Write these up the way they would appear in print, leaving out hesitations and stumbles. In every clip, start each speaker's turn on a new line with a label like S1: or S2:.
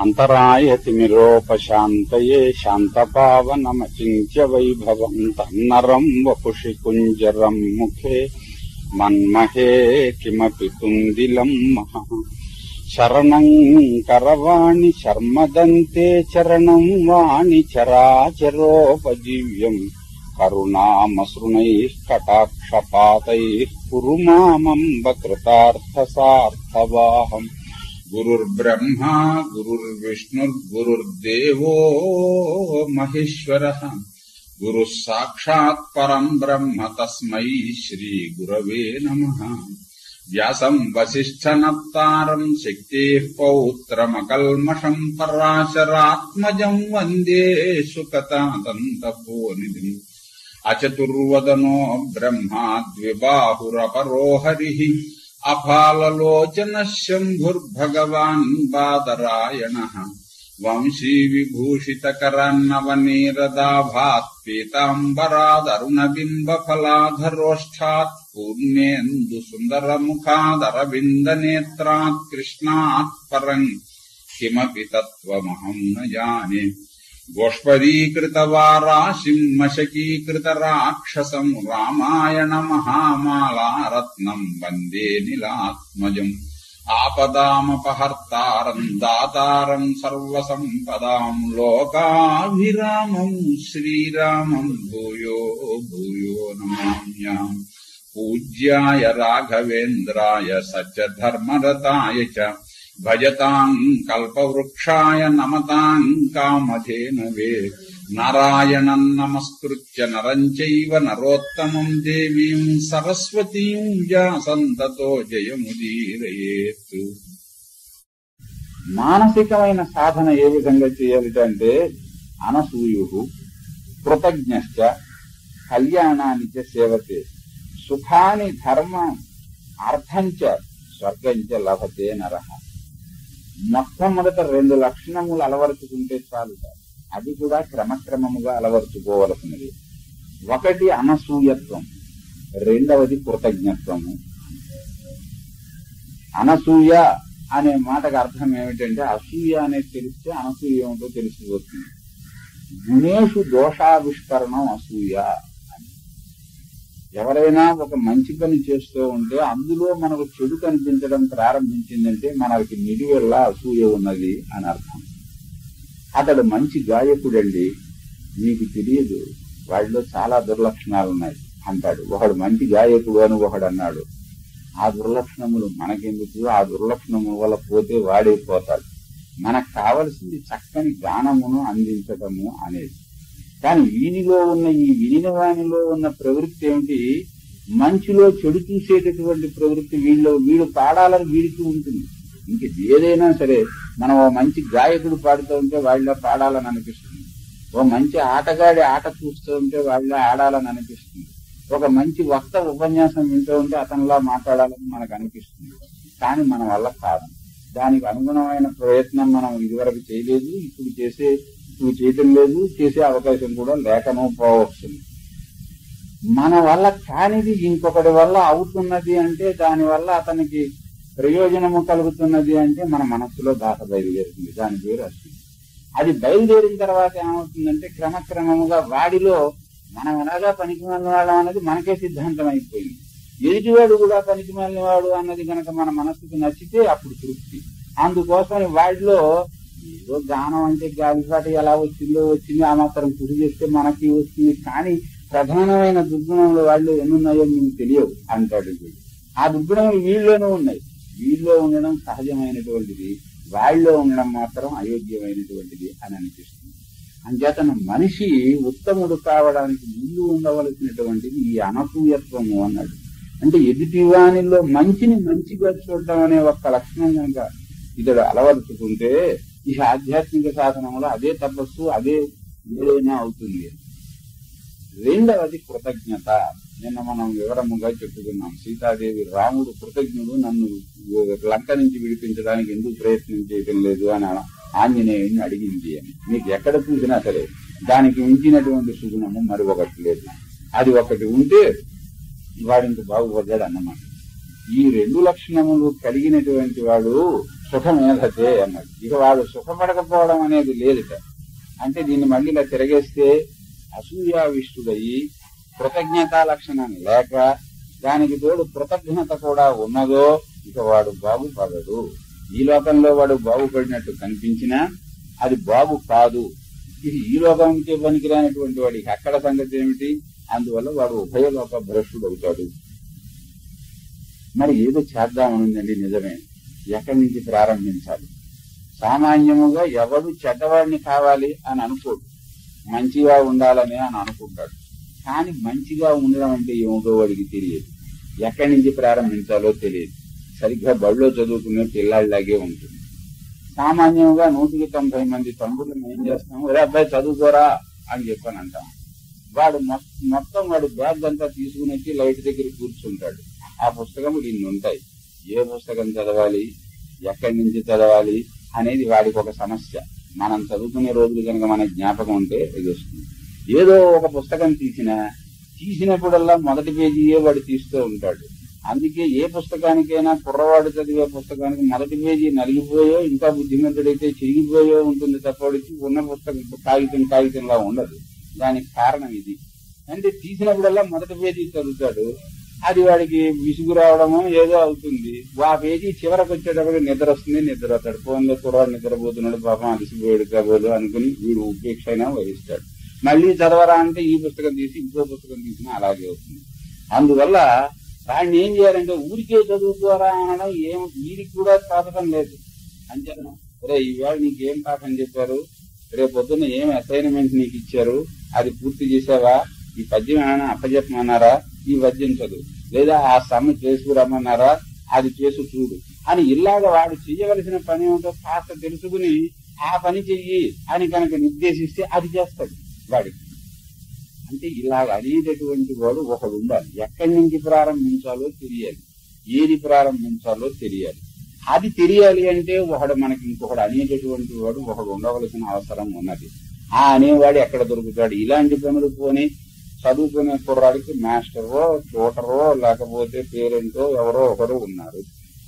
S1: అంతరాయతిమిరోపశాంతయే శాంతపావనమచింత్య వైభవం తన్నరం వపుషి కుంజరం ముఖే మన్మహే కిమపి తుందిలం మహా. శరణం కరవాణి శర్మదంతే చరణం వాణి చరాచరోపజీవ్యం కరుణామసృణైః కటాక్షపాతైః కురు మామంబ కృతార్థసార్థవాహం. గురుర్బ్రహ్మా గురుర్విష్ణుర్గురుర్దేవో మహేశ్వరః గురుః సాక్షాత్ పరం బ్రహ్మ తస్మై శ్రీ గురవే నమః. వ్యాసం వసిష్ఠనప్తారం శక్తేః పౌత్రమకల్మషం పరాశరాత్మజం వందే సుకతాదంతపోనిధిం. అచతుర్వదనో బ్రహ్మా ద్విబాహురపరో హరిః అఫాలలోచనః శంభుర్భగవాన్ బాదరాయణః. వంశీ విభూషితకరాన్నవనీరదాభాత్ పీతాంబరాదరుణబింబఫలాధరోష్ఠాత్ పూర్ణేందు సుందరముఖాదరవిందనేత్రాత్ కృష్ణాత్ పరం కిమపి తత్వమహం న జానే. గోష్పదీకృతవారాశిం మశకీకృతరాక్షసం రామాయణ మహామాలారత్నం వందే నీలాత్మజం. ఆపదామపహర్తారం దాతారం సర్వసంపదాం లోకాభిరామం శ్రీరామం భూయో భూయో నమామ్యాం. పూజ్యాయ రాఘవేంద్రాయ సత్యధర్మరతాయ చ భజతాం కల్పవృక్షాయ నమతాం కామధేనవే. నారాయణం నమస్కృత్య నరం చైవ నరోత్తమం దేవీం సరస్వతీం వ్యాసం తతో జయముదీరయేత్.
S2: మానసికమైన సాధన ఏ విధంగా చేయాలంటే అనసూయు కృతజ్ఞశ్చ కళ్యాణాని చ సేవతే సుఖాని ధర్మ అర్థంచ స్వర్గంచ లభతే నరః. మొట్టమొదట 2 లక్షణములు అలవరుచుకుంటే చాలు. అది కూడా క్రమక్రమముగా అలవరుచుకోవలసినది. ఒకటి అనసూయత్వం, రెండవది కృతజ్ఞత్వము. అనసూయ అనే మాటకు అర్థం ఏమిటంటే అసూయ అనేది తెలిస్తే అనసూయ ఏమిటో తెలిసిపోతుంది. గుణేషు దోషావిష్కరణం అసూయ అని. ఎవరైనా ఒక మంచి పని చేస్తూ ఉంటే అందులో మనకు చెడు కనిపించడం ప్రారంభించిందంటే మనకి నిలువెల్ల అసూయ ఉన్నది అని అర్థం. అతడు మంచి గాయకుడండి, మీకు తెలియదు, వాడిలో చాలా దుర్లక్షణాలున్నాయి అంటాడు. ఒకడు మంచి గాయకుడు అని ఒకడు అన్నాడు. ఆ దుర్లక్షణములు మనకెందుకు, ఆ దుర్లక్షణముల వల్ల పోతే వాడైపోతాడు. మనకు కావలసింది చక్కని గానమును అందించటము అనేది. కానీ వీనిలో ఉన్న ఈ వినిన వానిలో ఉన్న ప్రవృత్తి ఏమిటి, మంచిలో చెడు చూసేటటువంటి ప్రవృత్తి వీడు పాడాలని వీడికి ఉంటుంది. ఇంక ఏదైనా సరే మనం ఓ మంచి గాయకుడు పాడుతూ ఉంటే వాళ్ళ పాడాలని అనిపిస్తుంది. ఓ మంచి ఆటగాడి ఆట చూస్తూ ఉంటే వాళ్ళ ఆడాలని అనిపిస్తుంది. ఒక మంచి వక్త ఉపన్యాసం వింటూ ఉంటే అతనిలా మాట్లాడాలని మనకు అనిపిస్తుంది. కానీ మన వల్ల కాదు. దానికి అనుగుణమైన ప్రయత్నం మనం ఇదివరకు చేయలేదు, ఇప్పుడు చేయటం లేదు, చేసే అవకాశం కూడా లేకనో పోవచ్చు. మన వల్ల కానిది ఇంకొకటి వల్ల అవుతున్నది అంటే దానివల్ల అతనికి ప్రయోజనము కలుగుతున్నది అంటే మన మనస్సులో దాట బయలుదేరుతుంది. దాని పేరు అసూయ. అది బయలుదేరిన తర్వాత ఏమవుతుందంటే క్రమక్రమముగా వాడిలో మనం ఎలాగా పనికిమాలిన వాళ్ళం అన్నది మనకే సిద్ధాంతం అయిపోయింది. ఎదుటివాడు కూడా పనికిమాలిన వాడు అన్నది కనుక మన మనస్సుకు నచ్చితే అప్పుడు తృప్తి. అందుకోసం వాడిలో ఏదో గానం అంటే గాలిపాటి ఎలా వచ్చింది, ఆ మాత్రం కృషి చేస్తే మనకి వస్తుంది. కానీ ప్రధానమైన దుర్గుణములు వాళ్ళు ఎన్నున్నాయో మీకు తెలియవు అంటాడు. ఆ దుర్గుణములు వీళ్ళలోనూ ఉన్నాయి. వీళ్ళలో ఉండడం సహజమైనటువంటిది, వాళ్ళలో ఉండడం మాత్రం అయోగ్యమైనటువంటిది అని అనిపిస్తుంది. అంచేతన మనిషి ఉత్తముడు కావడానికి ముందు ఉండవలసినటువంటిది ఈ అనసూయత్వము అన్నాడు. అంటే ఎదుటి వానిలో మంచిని మంచిగా చూడటం అనే ఒక లక్షణం కనుక ఇతడు అలవరుచుకుంటే ఈ ఆధ్యాత్మిక సాధనంలో అదే తపస్సు, అదే ఏదైనా అవుతుంది. రెండవది కృతజ్ఞత. నిన్న మనం వివరముగా చెప్పుకున్నాం. సీతాదేవి రాముడు కృతజ్ఞుడు, నన్ను లంక నుంచి విడిపించడానికి ఎందుకు ప్రయత్నం చేయడం లేదు అని ఆంజనేయుడిని అడిగింది అని. మీకు ఎక్కడ చూసినా సరే దానికి మించినటువంటి సుగుణము మరి ఒకటి లేదు. అది ఒకటి ఉంటే వాడింక బాగుపడ్డాడు అన్నమాట. ఈ రెండు లక్షణములు కలిగినటువంటి వాడు సుఖమేధతే అన్నది. ఇక వాడు సుఖపడకపోవడం అనేది లేదుట. అంటే దీన్ని మళ్ళీ ఇలా తిరగేస్తే అసూయావిష్టుడయి కృతజ్ఞతా లక్షణం లేక దానికి తోడు కృతజ్ఞత కూడా ఉన్నదో ఇక వాడు బాగుపడడు. ఈ లోకంలో వాడు బాగుపడినట్టు కనిపించినా అది బాగు కాదు. ఇది ఈ లోకంకే పనికిరానటువంటి వాడికి అక్కడ సంగతి ఏమిటి? అందువల్ల వాడు ఉభయలోక భ్రష్టుడు అవుతాడు. మరి ఏదో చేద్దామనుందండి, నిజమే. ఎక్కడి నుంచి ప్రారంభించాలి? సామాన్యముగా ఎవడు చెడ్డవాడిని కావాలి అని అనుకోడు, మంచిగా ఉండాలని అని అనుకుంటాడు. కానీ మంచిగా ఉండడం అంటే ఏమిటో వాడికి తెలియదు, ఎక్కడి నుంచి ప్రారంభించాలో తెలియదు. సరిగ్గా బడిలో చదువుకునే పిల్లాడిలాగే ఉంటుంది. సామాన్యంగా 190 మంది తండ్రులను ఏం చేస్తాం, ఒరే అబ్బాయి చదువుకోరా అని చెప్పని అంటాం. వాడు మొత్తం వాడు బ్యాగ్ అంతా తీసుకుని వచ్చి లైట్ దగ్గర కూర్చుంటాడు. ఆ పుస్తకములు ఇన్ని ఉంటాయి. ఏ పుస్తకం చదవాలి, ఎక్కడి నుంచి చదవాలి అనేది వాడికి ఒక సమస్య. మనం చదువుకునే రోజులు కనుక మన జ్ఞాపకం ఉంటే ఇది వస్తుంది. ఏదో ఒక పుస్తకం తీసినప్పుడల్లా మొదటి పేజీయే వాడు తీస్తూ ఉంటాడు. అందుకే ఏ పుస్తకానికైనా కుర్రవాడు చదివే పుస్తకానికి మొదటి పేజీ నలిగిపోయో, ఇంకా బుద్ధిమంతుడైతే చిరిగిపోయో ఉంటుంది తప్పడిచి ఉన్న పుస్తకం కాగితంలా ఉండదు. దానికి కారణం ఇది. అంటే తీసినప్పుడల్లా మొదటి పేజీ చదువుతాడు. అది వాడికి విసుగు రావడమో ఏదో అవుతుంది. ఆ పేజీ చివరకు వచ్చేటప్పుడు నిద్ర వస్తుంది, నిద్రపోతాడు. ఫోన్లో కుర్రాడు నిద్రపోతున్నాడు, పాపం అలసిపోయాడు కాబోలు అనుకుని వీడు ఉపేక్ష అయినా వహిస్తాడు. మళ్ళీ చదవరా అంటే ఈ పుస్తకం తీసి ఇంకో పుస్తకం తీసినా అలాగే అవుతుంది. అందువల్ల వాడిని ఏం చేయాలంటే ఊరికే చదువుకోరా అనడం వీడికి కూడా పాఠం లేదు. అంతేనా? రే ఈవేళ నీకేం పాఠం చెప్పారు, రేపు పొద్దున్న ఏం అసైన్మెంట్ నీకు ఇచ్చారు, అది పూర్తి చేసావా, ఈ పద్యం ఏమైనా అప్పచెప్పమన్నారా, ఈ పద్యం చదువు, లేదా ఆ సమ్మె చేసుకురమ్మన్నారా, అది చేసు చూడు అని ఇలాగ వాడు చెయ్యవలసిన పని ఏమిటో కాస్త తెలుసుకుని ఆ పని చెయ్యి అని కనుక నిర్దేశిస్తే అది చేస్తాడు వాడికి. అంటే ఇలాగ అనేటటువంటి వాడు ఒకడు ఉండాలి. ఎక్కడి నుంచి ప్రారంభించాలో తెలియాలి, ఏది ప్రారంభించాలో తెలియాలి. అది తెలియాలి అంటే ఒకడు మనకి ఇంకొకడు అనేటటువంటి వాడు ఒకడు ఉండవలసిన అవసరం ఉన్నది. ఆ అనేవాడు ఎక్కడ దొరుకుతాడు? ఇలాంటి పనులు పోని చదువుకునే కుర్రాడికి మాస్టరో ట్యూటరో లేకపోతే పేరెంటో ఎవరో ఒకరు ఉన్నారు.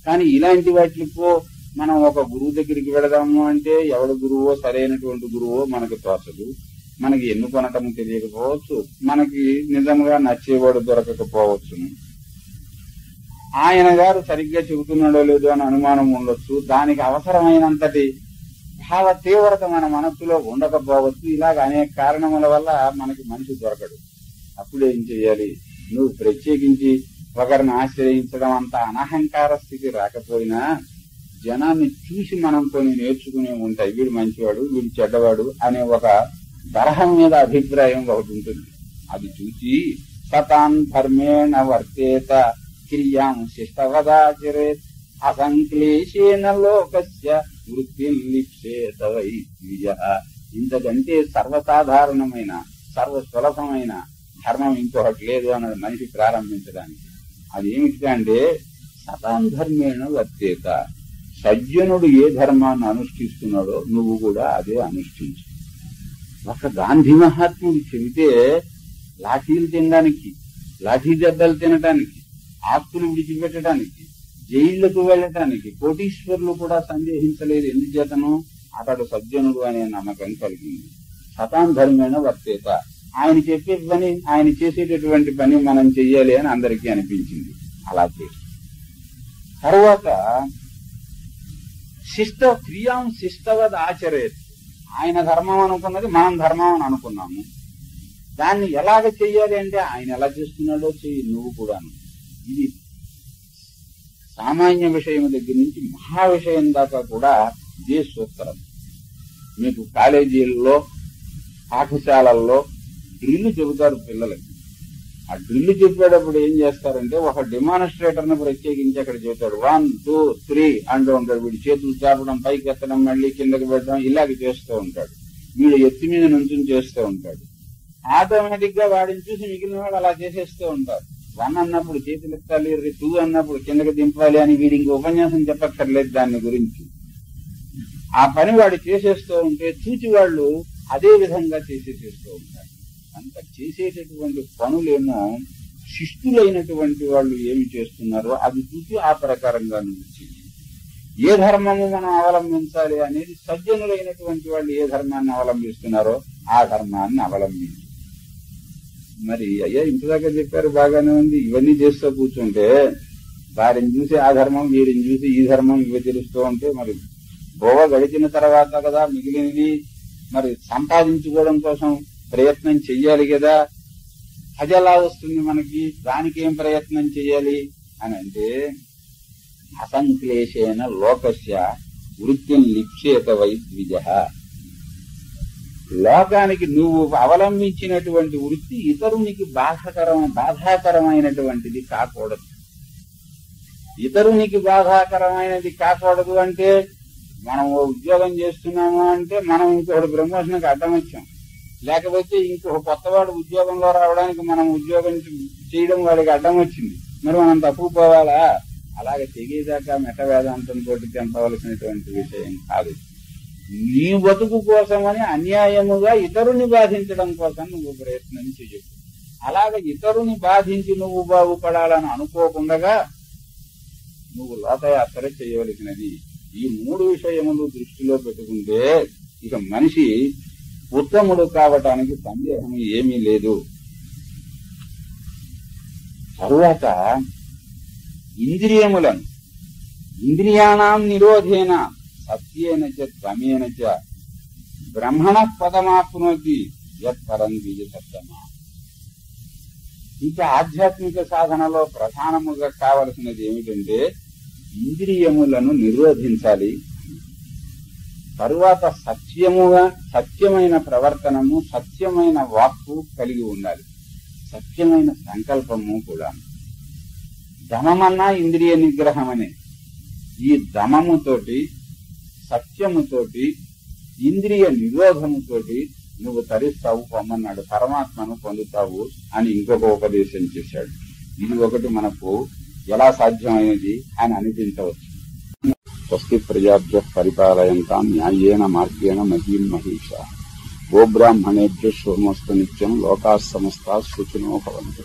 S2: కానీ ఇలాంటి వాటికో మనం ఒక గురువు దగ్గరికి వెళదాము అంటే ఎవడు గురువో సరైనటువంటి గురువో మనకు తోచదు. మనకి ఎన్నుకొనటం తెలియకపోవచ్చు, మనకి నిజంగా నచ్చేవాడు దొరకకపోవచ్చును. ఆయన గారు సరిగ్గా చెబుతున్నాడో లేదో అని అనుమానం ఉండొచ్చు. దానికి అవసరమైనంతటి భావ తీవ్రత మన మనస్సులో ఉండకపోవచ్చు. ఇలాగ అనేక కారణముల వల్ల మనకి మనిషి దొరకడు. అప్పుడేం చెయ్యాలి? నువ్వు ప్రత్యేకించి ఒకరిని ఆశ్రయించడం అంత అనహంకార స్థితి రాకపోయినా జనాన్ని చూసి మనం కొన్ని నేర్చుకునే ఉంటాయి. వీడు మంచివాడు, వీడు చెడ్డవాడు అనే ఒక బరహం మీద అభిప్రాయం ఒకటి ఉంటుంది. అది చూసి సతాన్ ధర్మేణ వర్తేత క్రియాం శిష్టవదాచరేత్ అసంక్లేశేన లోకస్య వృత్తిలిప్సేత వై ద్విజః. ఇంతకంటే సర్వసాధారణమైన సర్వసులభమైన ధర్మం ఇంకొకటి లేదు అన్నది మనిషి ప్రారంభించడానికి. అది ఏమిటంటే సతాన్ ధర్మేణ వర్తేత. సజ్జనుడు ఏ ధర్మాన్ని అనుష్ఠిస్తున్నాడో నువ్వు కూడా అదే అనుష్ఠించు. ఒక గాంధీ మహాత్ముడు చెబితే లాఠీలు తినడానికి, లాఠీ దెబ్బలు తినడానికి, ఆస్తులు విడిచిపెట్టడానికి, జైళ్లకు వెళ్ళటానికి కోటీశ్వరులు కూడా సందేహించలేదు. ఎందుచేతను? అతడు సజ్జనుడు అనే నమ్మకం కలిగింది. సతాన్ ధర్మేణ వర్తేత. ఆయన చెప్పే పని, ఆయన చేసేటటువంటి పని మనం చెయ్యాలి అని అందరికీ అనిపించింది. అలా చేసి తర్వాత క్రియాం శిష్టవద్ ఆచరేత్. ఆయన ధర్మం అనుకున్నది మనం ధర్మం అని అనుకున్నాము. దాన్ని ఎలాగ చెయ్యాలి అంటే ఆయన ఎలా చేస్తున్నాడో చెయ్యి నువ్వు కూడాను. ఇది సామాన్య విషయం దగ్గర నుంచి మహా విషయం దాకా కూడా ఇదే సూత్రం. మీకు కాలేజీల్లో పాఠశాలల్లో డ్రిల్ చెబుతారు పిల్లలకి. ఆ డ్రిల్ చెప్పేటప్పుడు ఏం చేస్తారంటే ఒక డెమాన్స్ట్రేటర్ ను ప్రత్యేకించి అక్కడ చెబుతాడు. 1 2 3 అంటూ ఉంటాడు. వీడు చేతులు చాపడం, పైకి ఎత్తడం, మళ్ళీ కిందకి పెట్టడం ఇలాగ చేస్తూ ఉంటాడు. వీడు ఎత్తి మీద నుంచి చేస్తూ ఉంటాడు. ఆటోమేటిక్ గా వాడిని చూసి మిగిలిన వాడు అలా చేసేస్తూ ఉంటారు. 1 అన్నప్పుడు చేతులు ఎత్తాలి, 2 అన్నప్పుడు కిందకి దింపాలి అని వీడి ఇంక ఉపన్యాసం చెప్పక్కర్లేదు దాని గురించి. ఆ పని వాడు చేసేస్తూ ఉంటే చూచి వాళ్ళు అదే విధంగా చేసేసేస్తూ ఉంటారు. అంత చేసేటటువంటి పనులేమో శిష్టులైనటువంటి వాళ్ళు ఏమి చేస్తున్నారో అది చూసి ఆ ప్రకారంగా నువ్వు చెయ్యి. ఏ ధర్మము మనం అవలంబించాలి అనేది సజ్జనులైనటువంటి వాళ్ళు ఏ ధర్మాన్ని అవలంబిస్తున్నారో ఆ ధర్మాన్ని అవలంబించు. మరి అయ్యా ఇంతదాకా చెప్పారు, బాగానే ఉంది. ఇవన్నీ చేస్తూ కూర్చుంటే వారిని చూసి ఆ ధర్మం, వీరిని చూసి ఈ ధర్మం ఇవి తెలుస్తూ ఉంటే మరి గోవా గడిచిన తర్వాత కదా మిగిలినది మరి సంపాదించుకోవడం కోసం ప్రయత్నం చెయ్యాలి కదా. అది ఎలా వస్తుంది మనకి? దానికి ఏం ప్రయత్నం చెయ్యాలి అని అంటే అసంక్లేశేన లోకస్య వృత్తిం లిప్సేత వై ద్విజ. లోకానికి నువ్వు అవలంబించినటువంటి వృత్తి ఇతరునికి బాధాకరమైనటువంటిది కాకూడదు. ఇతరునికి బాధాకరమైనది కాకూడదు అంటే మనం ఉద్యోగం చేస్తున్నాము అంటే మనం ఇంకొకటి ప్రమోషన్కి అడ్డం వచ్చాం, లేకపోతే ఇంకొక కొత్తవాడు ఉద్యోగంలో రావడానికి మనం ఉద్యోగం చేయడం వాడికి అడ్డం వచ్చింది, మరి మనం తప్పుకోవాలా? అలాగే తెగేదాకా మెట వేదాంతంతో తెంపవలసినటువంటి విషయం కాదు. నీ బతుకు కోసమని అన్యాయముగా ఇతరుని బాధించడం కోసం నువ్వు ప్రయత్నం చేయకు. అలాగే ఇతరుని బాధించి నువ్వు బాగుపడాలని అనుకోకుండా నువ్వు లోకయాత్ర చేయవలసినది. ఈ 3 విషయములు దృష్టిలో పెట్టుకుంటే ఇక మనిషి ఉత్తముడు కావటానికి సందేహం ఏమీ లేదు. తరువాత ఇంద్రియములను ఇంద్రియాణం నిరోధేన సత్యేన చ త్వమేన చ బ్రహ్మణ పదమాప్నోతి యత్పరం ద్విజ సత్తమా. ఇంకా ఆధ్యాత్మిక సాధనలో ప్రధానముగా కావలసినది ఏమిటంటే ఇంద్రియములను నిరోధించాలి. తరువాత సత్యమైన ప్రవర్తనము, సత్యమైన వాక్కు కలిగి ఉండాలి, సత్యమైన సంకల్పము కూడా. దమమన్నా ఇంద్రియ నిగ్రహమనే. ఈ దమముతోటి, సత్యముతోటి, ఇంద్రియ నిరోధముతోటి నువ్వు తరిస్తావు, పొమ్మన్నాడు, పరమాత్మను పొందుతావు అని ఇంకొక ఉపదేశం చేశాడు. ఇది ఒకటి మనకు ఎలా సాధ్యమైనది అని అనిపించవచ్చు. స్వస్తి ప్రజాభ్యః పరిపాలయంతాం న్యాయేన మార్గేణ మహీం మహీషా. గోబ్రాహ్మణేభ్యః శుభమస్తు నిత్యం. లోకాః సమస్తాః సుఖినో భవంతు.